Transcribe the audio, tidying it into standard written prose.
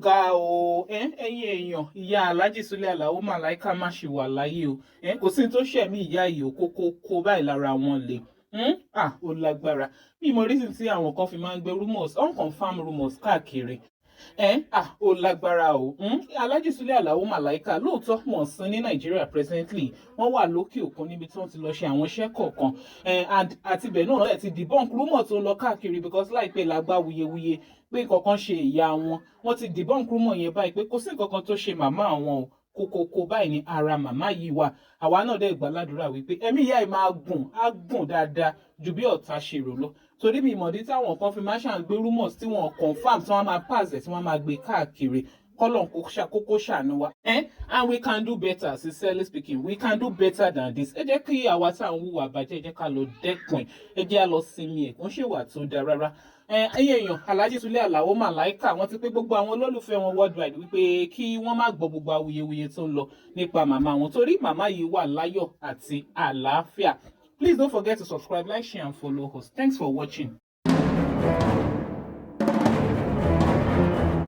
ga o ẹ̀yin èèyàn ìyá Alhaji Sule Alao Malaika má ṣì wà láyé o kò sí tó ṣẹ̀mí ìyá yìí o kókó báyìí lára wọn lè ó lágbára bí mo rí sí tí àwọn kan fi máa ń gbé rumors unconfirmed rumors káàkiri ó lágbára o Alhaji Sule Alao Malaika lóòótọ́ wọ́n sí ní Nàìjíríà presently wọ́n wà lókè òkun níbi tí wọ́n ti lọ ṣe àwọn iṣẹ́ kọ̀ọ̀kan àti bẹ́ẹ̀ náà ẹ̀ ti debunk rumor tó ń lọ káàkiri because láìpẹ́ la gbá wuyewuye pé nǹkan ṣe ìyá wọn ti debunk rumor yẹn báyìí pé kò sí nǹkan kan tó ṣe màmá àwọn o kókó báyìí ní ara màmá yìí wà àwa náà dẹ̀ gbàládùra wípé ẹ̀mí ìyá ẹ̀ máa gùn dáadáa ju bí ọ̀tá ṣe rò lọ torí mi ìmọ̀dí táwọn kan fi máa ṣàǹgbé rumors tí wọ́n confam tí wọ́n máa pass ẹ̀ tí wọ́n máa gbé káàkiri kọ́lọ̀ kókó ṣàánú wa and we can do better sincerely speaking we can do better than this ẹ jẹ́ kí àwa tá à ń hùwà bàjẹ́ ẹ jẹ́ ká lọ dẹ́kun ẹ jẹ́ á lọ sinmi ẹ̀ kó ń ṣèwà tó dáa rárá ẹ̀yin èèyàn Alhaji Sule Alao Malaika wọ́n ti pé gbogbo àwọn olólùfẹ́ wọn worldwide wípé kí wọ́n má gbọ́ gbogbo awuyewuye tó ń lọ nípa màmá wọn torí màmá yìí wà láyọ̀ àti àlàáfíà. Please don't forget to subscribe, like, share and follow us. Thanks for watching.